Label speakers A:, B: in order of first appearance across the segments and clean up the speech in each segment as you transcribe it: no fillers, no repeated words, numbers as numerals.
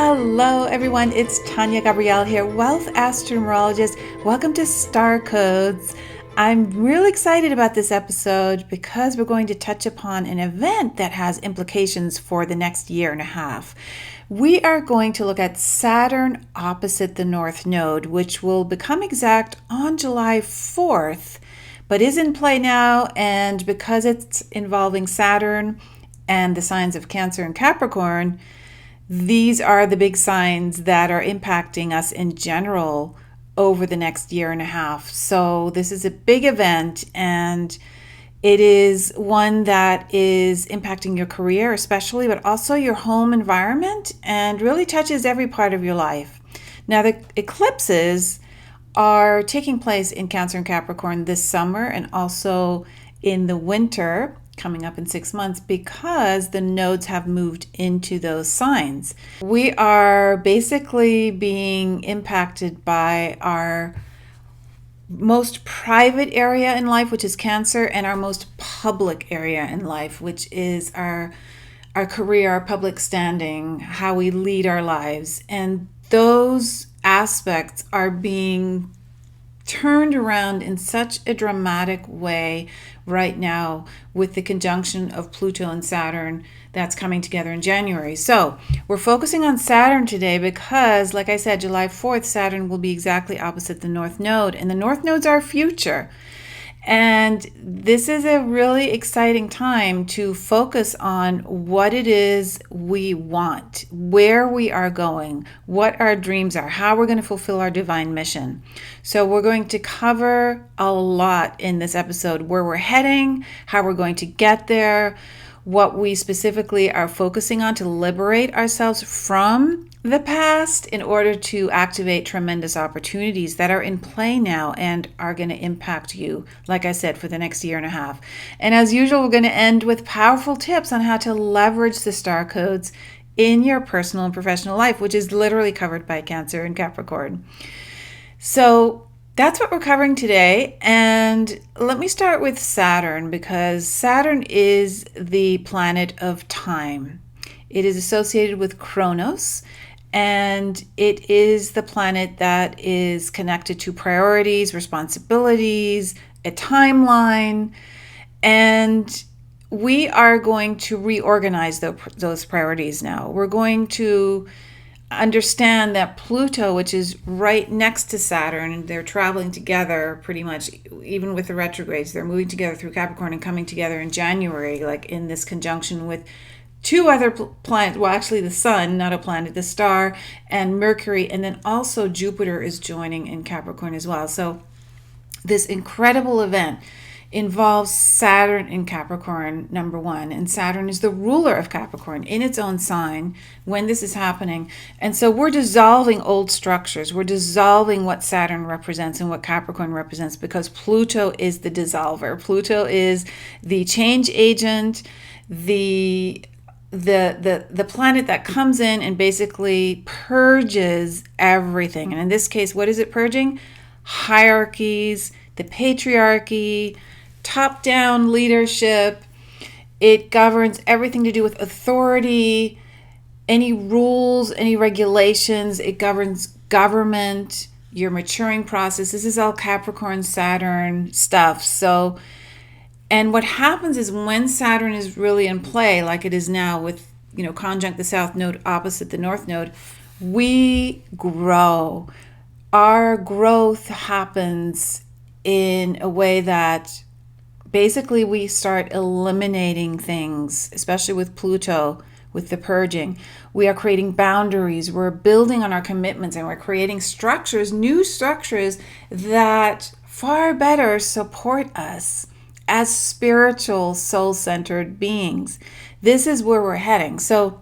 A: Hello everyone, it's Tania Gabrielle here, Wealth Astronumerologist. Welcome to Star Codes. I'm really excited about this episode because we're going to touch upon an event that has implications for the next year and a half. We are going to look at Saturn opposite the North Node, which will become exact on July 4th, but is in play now, and because it's involving Saturn and the signs of Cancer and Capricorn, these are the big signs that are impacting us in general over the next year and a half. So this is a big event, and it is one that is impacting your career especially, but also your home environment, and really touches every part of your life. Now, the eclipses are taking place in Cancer and Capricorn this summer and also in the winter coming up in 6 months because the nodes have moved into those signs. We are basically being impacted by our most private area in life, which is Cancer, and our most public area in life, which is our career, our public standing, how we lead our lives. And those aspects are being turned around in such a dramatic way right now with the conjunction of Pluto and Saturn that's coming together in January. So we're focusing on Saturn today because, like I said, July 4th, Saturn will be exactly opposite the North Node, and the North Node's our future. And this is a really exciting time to focus on what it is we want, where we are going, what our dreams are, how we're going to fulfill our divine mission. So we're going to cover a lot in this episode: where we're heading, how we're going to get there, what we specifically are focusing on to liberate ourselves from the past in order to activate tremendous opportunities that are in play now and are going to impact you, like I said, for the next year and a half. And as usual, we're going to end with powerful tips on how to leverage the star codes in your personal and professional life, which is literally covered by Cancer and Capricorn. So that's what we're covering today. And let me start with Saturn, because Saturn is the planet of time. It is associated with Kronos, and it is the planet that is connected to priorities, responsibilities, a timeline, and we are going to reorganize those priorities now. We're going to understand that Pluto, which is right next to Saturn, and they're traveling together pretty much, even with the retrogrades, they're moving together through Capricorn and coming together in January, like in this conjunction with two other planets, well, actually the sun, not a planet, the star, and Mercury, and then also Jupiter is joining in Capricorn as well. So this incredible event involves Saturn in Capricorn, number one, and Saturn is the ruler of Capricorn in its own sign when this is happening. And so we're dissolving old structures. We're dissolving what Saturn represents and what Capricorn represents, because Pluto is the dissolver. Pluto is the change agent, the planet that comes in and basically purges everything. And in this case, what is it purging? Hierarchies, the patriarchy, top-down leadership. It governs everything to do with authority, any rules, any regulations. It governs government, your maturing process. This is all Capricorn, Saturn stuff. So, and what happens is when Saturn is really in play, like it is now with, conjunct the South Node opposite the North Node, we grow. Our growth happens in a way that basically we start eliminating things, especially with Pluto, with the purging. We are creating boundaries. We're building on our commitments, and we're creating structures, new structures that far better support us as spiritual, soul-centered beings. This is where we're heading. So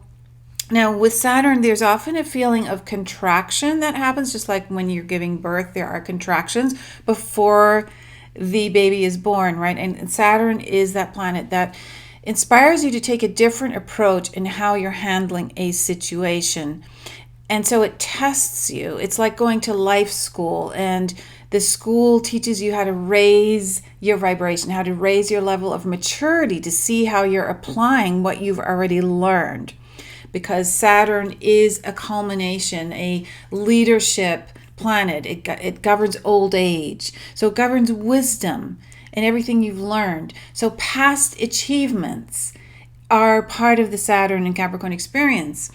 A: now with Saturn, there's often a feeling of contraction that happens, just like when you're giving birth, there are contractions before the baby is born, right? And Saturn is that planet that inspires you to take a different approach in how you're handling a situation. And so it tests you. It's like going to life school, and the school teaches you how to raise your vibration, how to raise your level of maturity to see how you're applying what you've already learned. because Saturn is a culmination, a leadership planet. It governs old age. So it governs wisdom and everything you've learned. So past achievements are part of the Saturn and Capricorn experience.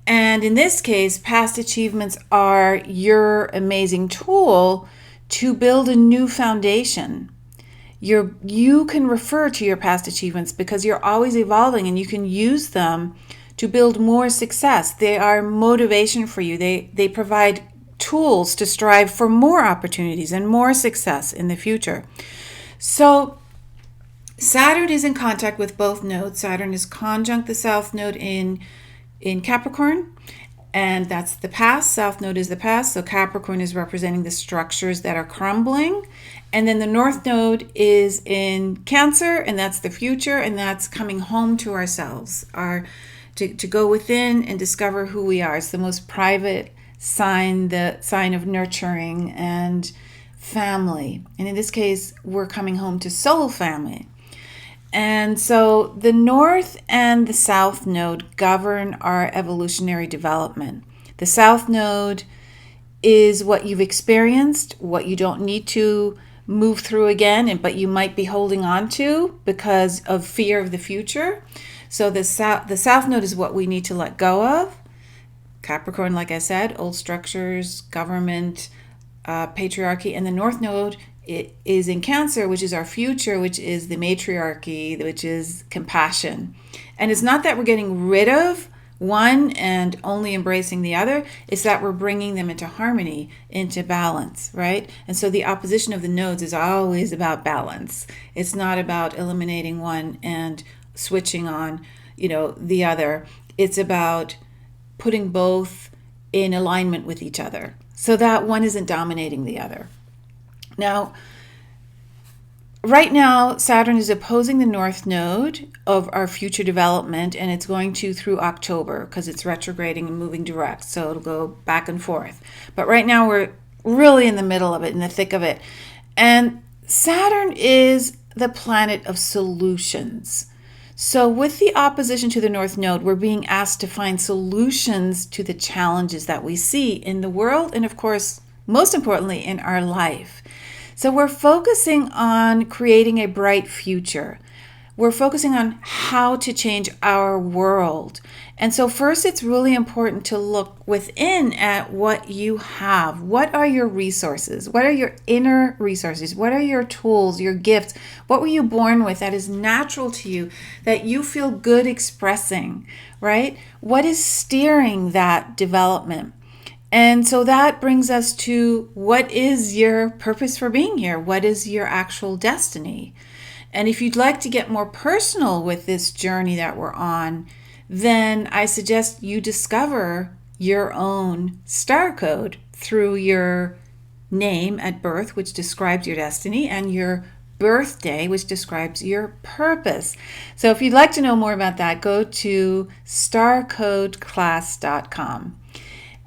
A: And in this case, past achievements are your amazing tool to build a new foundation. You can refer to your past achievements because you're always evolving, and you can use them to build more success. They are motivation for you. They provide tools to strive for more opportunities and more success in the future. So Saturn is in contact with both nodes. Saturn is conjunct the South Node in Capricorn, and that's the past. South Node is the past, so Capricorn is representing the structures that are crumbling. And then the North Node is in Cancer, and that's the future, and that's coming home to ourselves, to go within and discover who we are. It's the most private sign, the sign of nurturing and family. And in this case, we're coming home to soul family. And so the North and the South Node govern our evolutionary development. The South Node is what you've experienced, what you don't need to move through again, but you might be holding on to because of fear of the future. So the South Node is what we need to let go of. Capricorn, like I said, old structures, government, patriarchy. And the North Node, it is in Cancer, which is our future, which is the matriarchy, which is compassion. And it's not that we're getting rid of one and only embracing the other. It's that we're bringing them into harmony, into balance, right? And so the opposition of the nodes is always about balance. It's not about eliminating one and switching on, the other. It's about putting both in alignment with each other so that one isn't dominating the other. Now, right now, Saturn is opposing the North Node of our future development, and it's going to through October because it's retrograding and moving direct, so it'll go back and forth. But right now, we're really in the middle of it, in the thick of it. And Saturn is the planet of solutions. So with the opposition to the North Node, we're being asked to find solutions to the challenges that we see in the world and, of course, most importantly, in our life. So we're focusing on creating a bright future. We're focusing on how to change our world. And so first, it's really important to look within at what you have. What are your resources? What are your inner resources? What are your tools, your gifts? What were you born with that is natural to you, that you feel good expressing, right? What is steering that development? And so that brings us to, what is your purpose for being here? What is your actual destiny? And if you'd like to get more personal with this journey that we're on, then I suggest you discover your own star code through your name at birth, which describes your destiny, and your birthday, which describes your purpose. So if you'd like to know more about that, go to starcodeclass.com.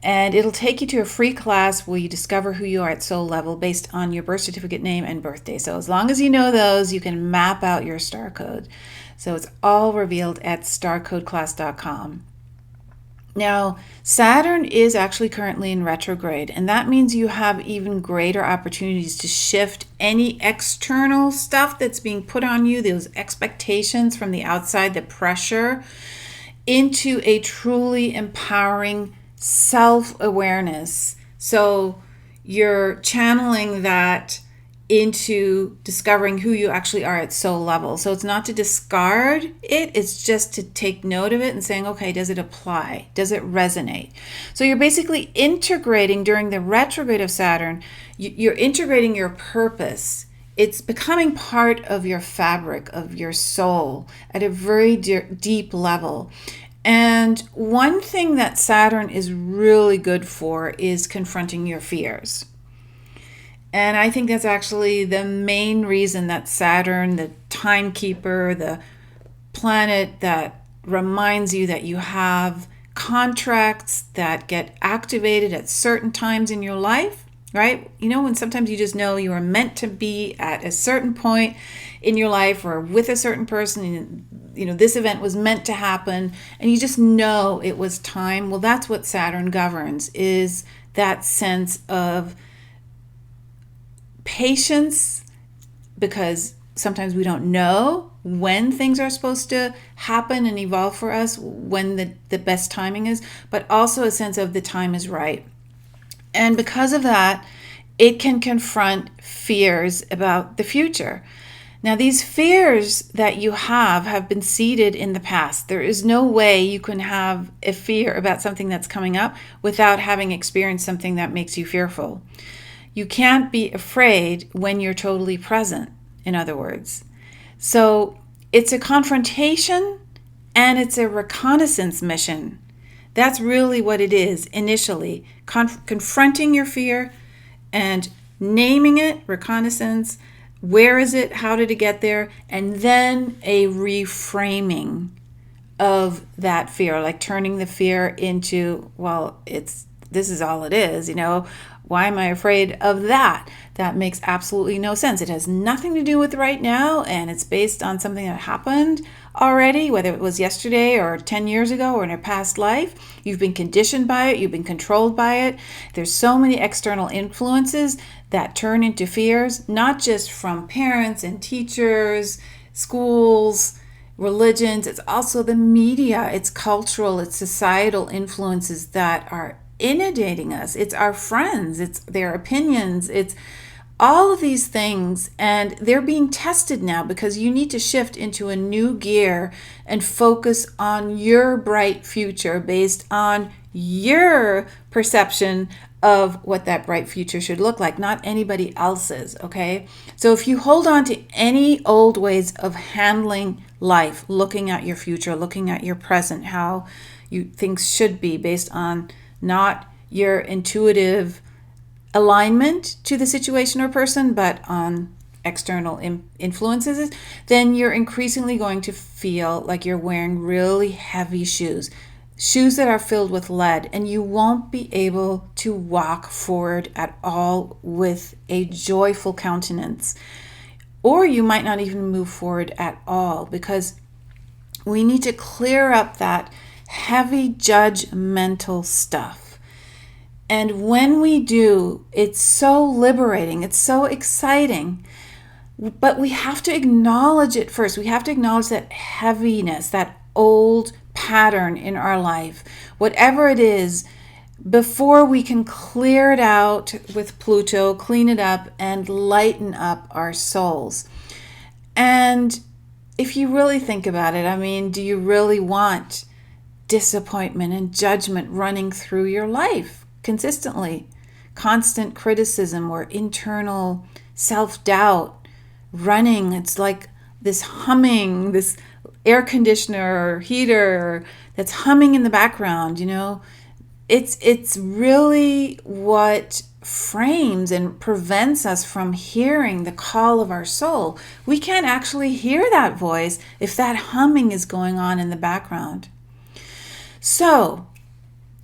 A: And it'll take you to a free class where you discover who you are at soul level based on your birth certificate name and birthday. So as long as you know those, you can map out your star code. So it's all revealed at starcodeclass.com. Now, Saturn is actually currently in retrograde, and that means you have even greater opportunities to shift any external stuff that's being put on you, those expectations from the outside, the pressure, into a truly empowering self-awareness. So you're channeling that into discovering who you actually are at soul level. So it's not to discard it, it's just to take note of it and saying, okay, does it apply? Does it resonate? So you're basically integrating during the retrograde of Saturn, you're integrating your purpose. It's becoming part of your fabric, of your soul at a very deep level. And one thing that Saturn is really good for is confronting your fears. And I think that's actually the main reason that Saturn, the timekeeper, the planet that reminds you that you have contracts that get activated at certain times in your life, right? You know, when sometimes you just know you are meant to be at a certain point in your life or with a certain person, and you know, this event was meant to happen, and you just know it was time. Well, that's what Saturn governs, is that sense of patience, because sometimes we don't know when things are supposed to happen and evolve for us, when the best timing is, but also a sense of the time is right. And because of that, it can confront fears about the future. Now, these fears that you have been seeded in the past. There is no way you can have a fear about something that's coming up without having experienced something that makes you fearful. You can't be afraid when you're totally present, in other words. So it's a confrontation and it's a reconnaissance mission. That's really what it is initially. Confronting your fear and naming it, reconnaissance. Where is it? How did it get there? And then a reframing of that fear, like turning the fear into, well, this is all it is, you know. Why am I afraid of that? That makes absolutely no sense. It has nothing to do with right now, and it's based on something that happened already, whether it was yesterday or 10 years ago or in a past life. You've been conditioned by it. You've been controlled by it. There's so many external influences that turn into fears, not just from parents and teachers, schools, religions. It's also the media. It's cultural, it's societal influences that are inundating us. It's our friends, it's their opinions, it's all of these things, and they're being tested now because you need to shift into a new gear and focus on your bright future based on your perception of what that bright future should look like, not anybody else's, okay? So if you hold on to any old ways of handling life, looking at your future, looking at your present, how things should be based on not your intuitive alignment to the situation or person, but on external influences, then you're increasingly going to feel like you're wearing really heavy shoes that are filled with lead, and you won't be able to walk forward at all with a joyful countenance. Or you might not even move forward at all, because we need to clear up that heavy judgmental stuff. And when we do, it's so liberating, it's so exciting. But we have to acknowledge it first. We have to acknowledge that heaviness, that old pattern in our life, whatever it is, before we can clear it out with Pluto, clean it up, and lighten up our souls. And if you really think about it, I mean, do you really want disappointment and judgment running through your life consistently? Constant criticism or internal self-doubt running. It's like this humming, this air conditioner or heater that's humming in the background, you know. It's really what frames and prevents us from hearing the call of our soul. We can't actually hear that voice if that humming is going on in the background. So,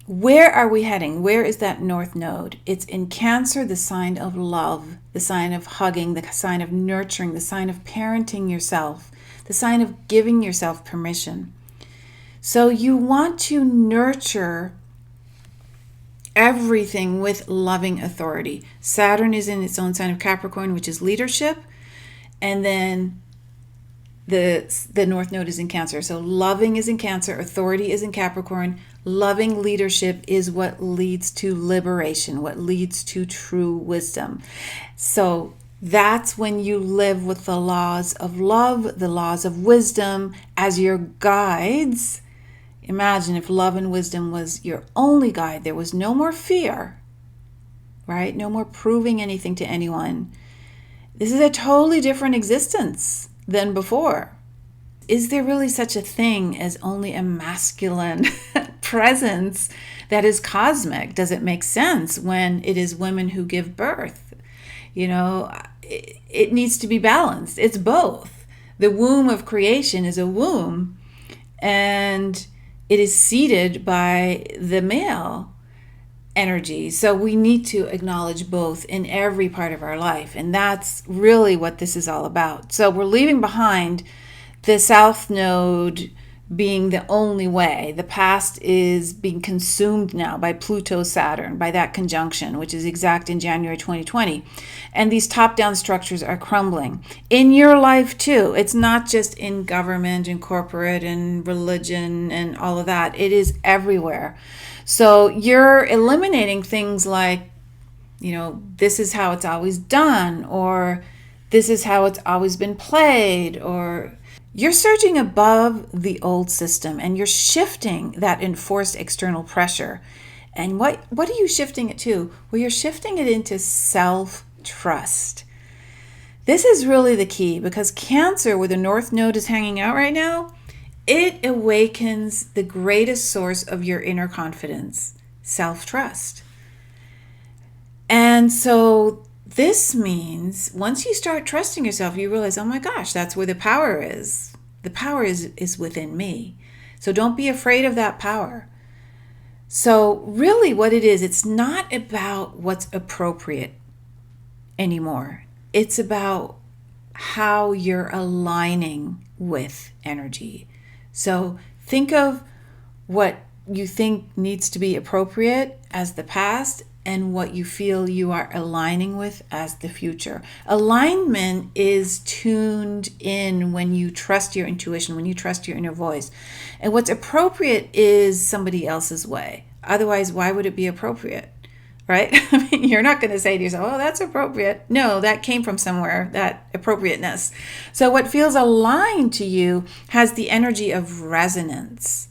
A: where are we heading? Where is that north node? It's in Cancer, the sign of love, the sign of hugging, the sign of nurturing, the sign of parenting yourself, the sign of giving yourself permission. So you want to nurture everything with loving authority. Saturn is in its own sign of Capricorn, which is leadership. And then the north node is in Cancer. So loving is in Cancer, authority is in Capricorn. Loving leadership is what leads to liberation, what leads to true wisdom. So that's when you live with the laws of love, the laws of wisdom as your guides. Imagine if love and wisdom was your only guide. There was no more fear, right? No more proving anything to anyone. This is a totally different existence than before. Is there really such a thing as only a masculine presence that is cosmic? Does it make sense when it is women who give birth? You know, it needs to be balanced. It's both. The womb of creation is a womb, and it is seeded by the male. energy. So we need to acknowledge both in every part of our life. And that's really what this is all about. So we're leaving behind the South Node being the only way. The past is being consumed now by Pluto Saturn, by that conjunction, which is exact in January 2020. And these top-down structures are crumbling. In your life too. It's not just in government and corporate and religion and all of that. It is everywhere. So you're eliminating things like, this is how it's always done, or this is how it's always been played, or you're surging above the old system and you're shifting that enforced external pressure. And what are you shifting it to? Well, you're shifting it into self-trust. This is really the key, because Cancer, where the North Node is hanging out right now, it awakens the greatest source of your inner confidence, self-trust. And so this means once you start trusting yourself, you realize, oh my gosh, that's where the power is. The power is within me. So don't be afraid of that power. So really what it is, it's not about what's appropriate anymore. It's about how you're aligning with energy. So think of what you think needs to be appropriate as the past, and what you feel you are aligning with as the future. Alignment is tuned in when you trust your intuition, when you trust your inner voice. And what's appropriate is somebody else's way. Otherwise, why would it be appropriate? Right? I mean, you're not going to say to yourself, oh, that's appropriate. No, that came from somewhere, that appropriateness. So what feels aligned to you has the energy of resonance.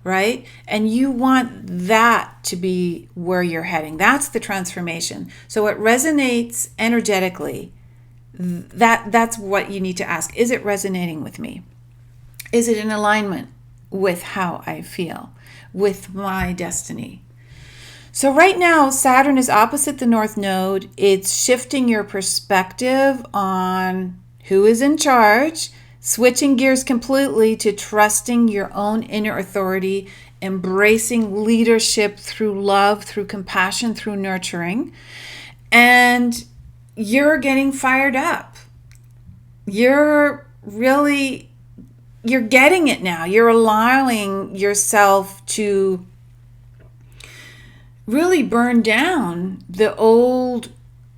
A: Right? And you want that to be where you're heading. That's the transformation. So what resonates energetically, that's what you need to ask. Is it resonating with me? Is it in alignment with how I feel, with my destiny? So right now, Saturn is opposite the North Node. It's shifting your perspective on who is in charge, switching gears completely to trusting your own inner authority, embracing leadership through love, through compassion, through nurturing. And you're getting fired up. You're getting it now. You're allowing yourself to really burn down the old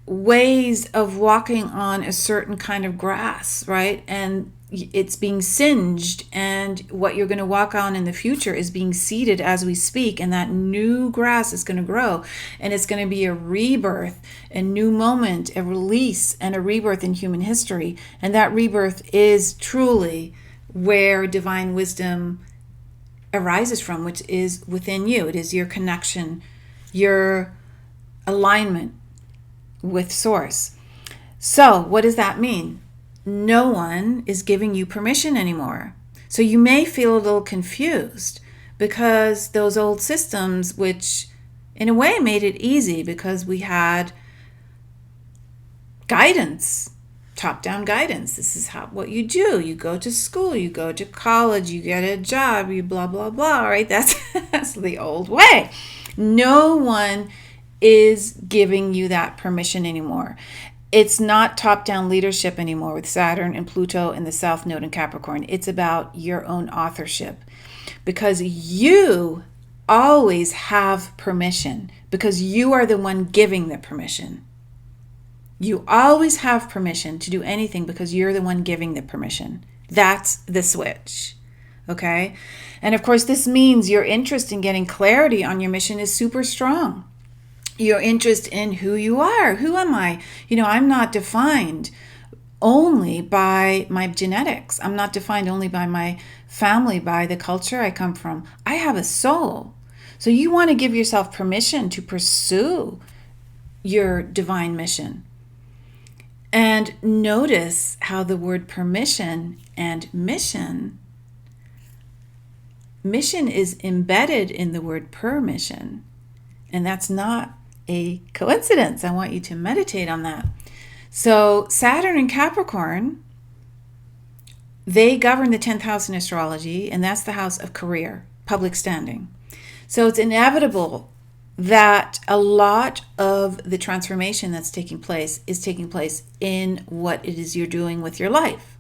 A: ways of walking on a certain kind of grass, right? And it's being singed, and what you're going to walk on in the future is being seeded as we speak, and that new grass is going to grow, and it's going to be a rebirth, a new moment, a release, and a rebirth in human history. And that rebirth is truly where divine wisdom arises from, which is within you. It is your connection, your alignment with source. So what does that mean? No one is giving you permission anymore. So you may feel a little confused, because those old systems, which in a way made it easy because we had guidance, top-down guidance. This is what you do. You go to school, you go to college, you get a job, you blah, blah, blah, right? That's the old way. No one is giving you that permission anymore. It's not top-down leadership anymore with Saturn and Pluto in the South Node in Capricorn. It's about your own authorship, because you always have permission, because you are the one giving the permission. You always have permission to do anything because you're the one giving the permission. That's the switch. Okay? And of course, this means your interest in getting clarity on your mission is super strong. Your interest in who you are. Who am I? I'm not defined only by my genetics. I'm not defined only by my family, by the culture I come from. I have a soul. So you want to give yourself permission to pursue your divine mission. And notice how the word permission and mission is embedded in the word permission. And that's not a coincidence. I want you to meditate on that. So Saturn and Capricorn, they govern the 10th house in astrology, and that's the house of career, public standing. So it's inevitable that a lot of the transformation that's taking place is taking place in what it is you're doing with your life.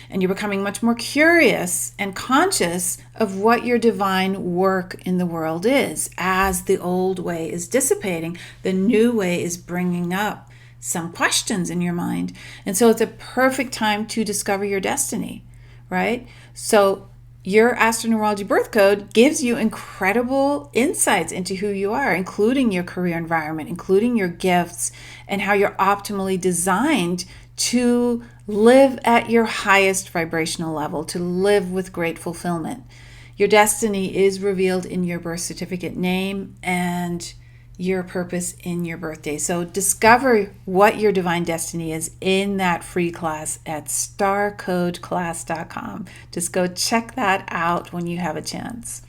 A: And you're becoming much more curious and conscious of what your divine work in the world is. As the old way is dissipating, the new way is bringing up some questions in your mind. And so it's a perfect time to discover your destiny, right? So your astronumerology birth code gives you incredible insights into who you are, including your career environment, including your gifts, and how you're optimally designed to live at your highest vibrational level, to live with great fulfillment. Your destiny is revealed in your birth certificate name and your purpose in your birthday. So discover what your divine destiny is in that free class at starcodeclass.com. Just go check that out when you have a chance.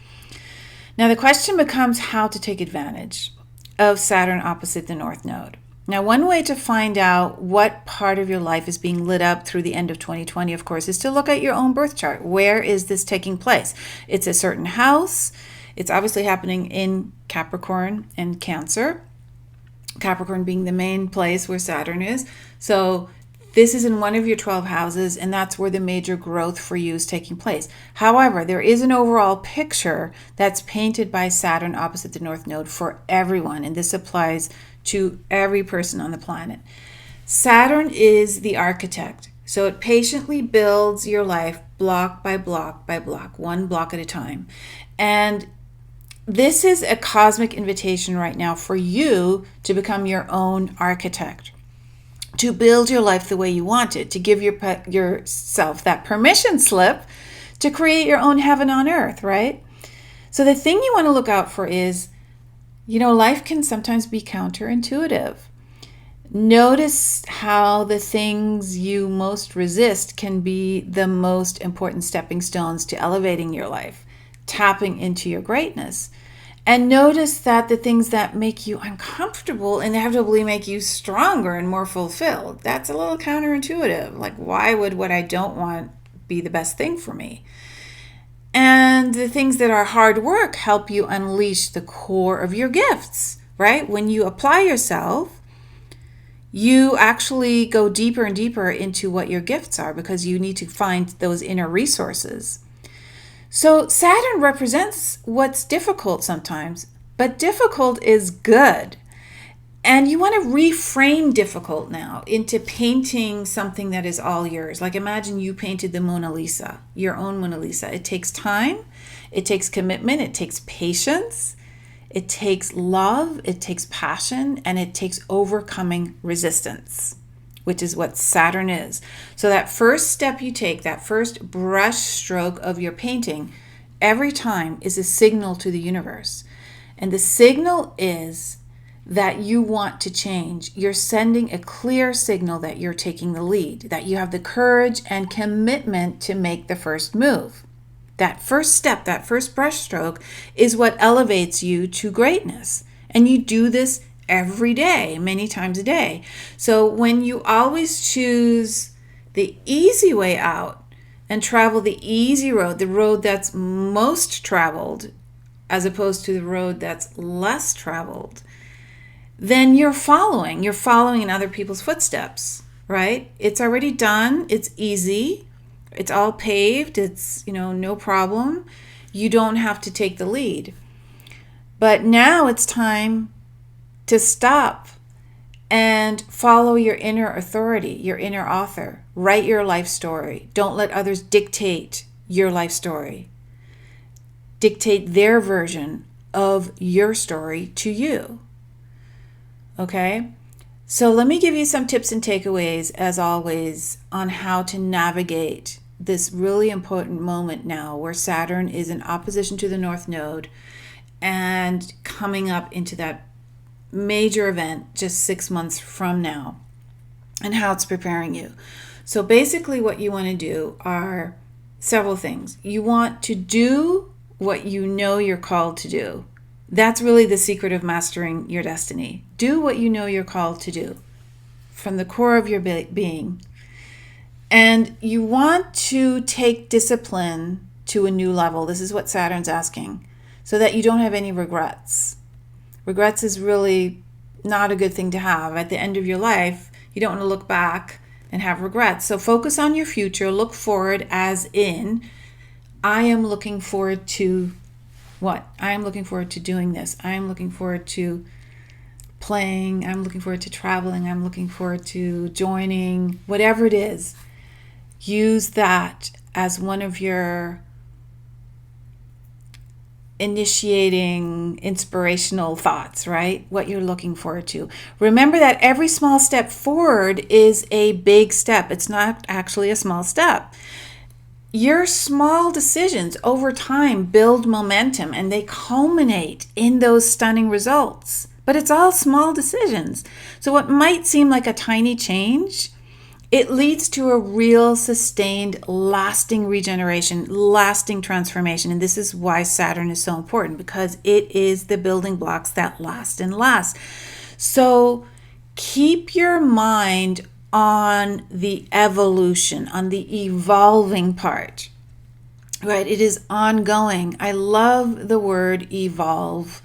A: Now the question becomes how to take advantage of Saturn opposite the North Node. Now, one way to find out what part of your life is being lit up through the end of 2020, of course, is to look at your own birth chart. Where is this taking place? It's a certain house. It's obviously happening in Capricorn and Cancer. Capricorn being the main place where Saturn is. So this is in one of your 12 houses, and that's where the major growth for you is taking place. However, there is an overall picture that's painted by Saturn opposite the North Node for everyone, and this applies to every person on the planet. Saturn is the architect, so it patiently builds your life block by block by block, one block at a time. And this is a cosmic invitation right now for you to become your own architect, to build your life the way you want it, to give yourself that permission slip to create your own heaven on earth, right? So the thing you want to look out for is, life can sometimes be counterintuitive. Notice how the things you most resist can be the most important stepping stones to elevating your life, tapping into your greatness. And notice that the things that make you uncomfortable inevitably make you stronger and more fulfilled. That's a little counterintuitive. Like, why would what I don't want be the best thing for me? And the things that are hard work help you unleash the core of your gifts, right? When you apply yourself, you actually go deeper and deeper into what your gifts are because you need to find those inner resources. So Saturn represents what's difficult sometimes, but difficult is good. And you want to reframe difficult now into painting something that is all yours. Like imagine you painted the Mona Lisa, your own Mona Lisa. It takes time, it takes commitment, it takes patience, it takes love, it takes passion, and it takes overcoming resistance, which is what Saturn is. So that first step you take, that first brush stroke of your painting, every time is a signal to the universe. And the signal is that you want to change. You're sending a clear signal that you're taking the lead, that you have the courage and commitment to make the first move. That first step, that first brushstroke is what elevates you to greatness. And you do this every day, many times a day. So when you always choose the easy way out and travel the easy road, the road that's most traveled, as opposed to the road that's less traveled, then you're following in other people's footsteps, right? It's already done. It's easy. It's all paved. It's, no problem. You don't have to take the lead. But now it's time to stop and follow your inner authority, your inner author. Write your life story. Don't let others dictate your life story. Dictate their version of your story to you. Okay? So let me give you some tips and takeaways, as always, on how to navigate this really important moment now where Saturn is in opposition to the North Node and coming up into that major event just 6 months from now, and how it's preparing you. So basically what you want to do are several things. You want to do what you know you're called to do. That's really the secret of mastering your destiny. Do what you know you're called to do from the core of your being. And you want to take discipline to a new level. This is what Saturn's asking, so that you don't have any regrets. Regrets is really not a good thing to have. At the end of your life, you don't want to look back and have regrets. So focus on your future. Look forward, as in, I am looking forward to what? I am looking forward to doing this. I am looking forward to playing. I'm looking forward to traveling. I'm looking forward to joining, whatever it is. Use that as one of your initiating inspirational thoughts, right? What you're looking forward to. Remember that every small step forward is a big step. It's not actually a small step. Your small decisions over time build momentum and they culminate in those stunning results. But it's all small decisions. So what might seem like a tiny change, it leads to a real sustained, lasting regeneration, lasting transformation. And this is why Saturn is so important, because it is the building blocks that last and last. So keep your mind on the evolution, on the evolving part, right? It is ongoing. I love the word evolve.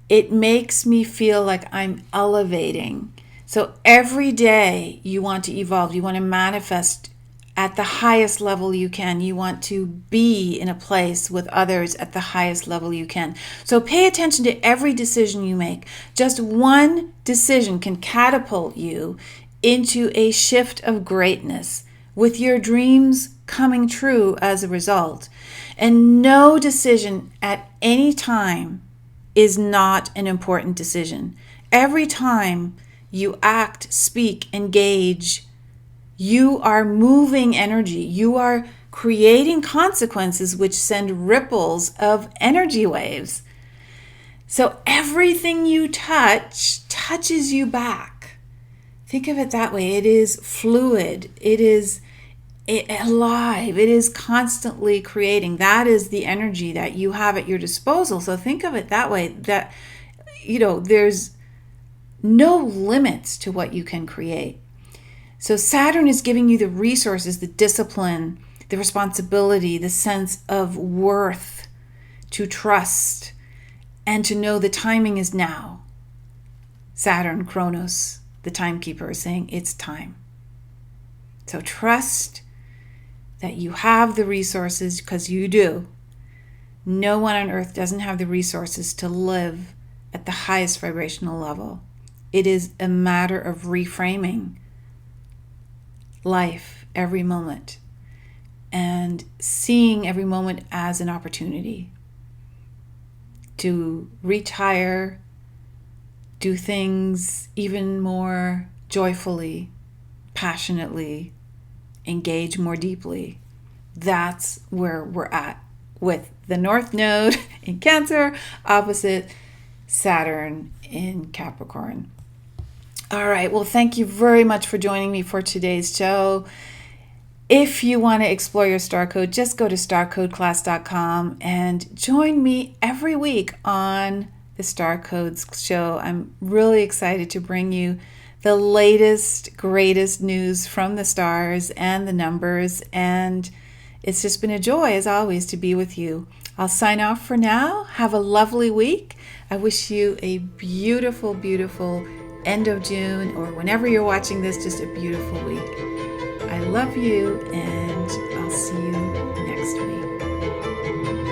A: It makes me feel like I'm elevating. So every day you want to evolve. You want to manifest at the highest level you can. You want to be in a place with others at the highest level you can. So pay attention to every decision you make. Just one decision can catapult you into a shift of greatness, with your dreams coming true as a result. And no decision at any time is not an important decision. Every time you act, speak, engage, you are moving energy. You are creating consequences which send ripples of energy waves. So everything you touch touches you back. Think of it that way. It is fluid. It is alive. It is constantly creating. That is the energy that you have at your disposal. So think of it that way, that, there's no limits to what you can create. So Saturn is giving you the resources, the discipline, the responsibility, the sense of worth, to trust and to know the timing is now. Saturn, Kronos, the timekeeper, is saying it's time. So trust that you have the resources, because you do. No one on earth doesn't have the resources to live at the highest vibrational level. It is a matter of reframing life every moment and seeing every moment as an opportunity to reach higher, do things even more joyfully, passionately, engage more deeply. That's where we're at with the North Node in Cancer, opposite Saturn in Capricorn. All right, well, thank you very much for joining me for today's show. If you want to explore your star code, just go to starcodeclass.com and join me every week on the Star Codes show. I'm really excited to bring you the latest, greatest news from the stars and the numbers, and it's just been a joy, as always, to be with you. I'll sign off for now. Have a lovely week. I wish you a beautiful, beautiful end of June, or whenever you're watching this, just a beautiful week. I love you, and I'll see you next week.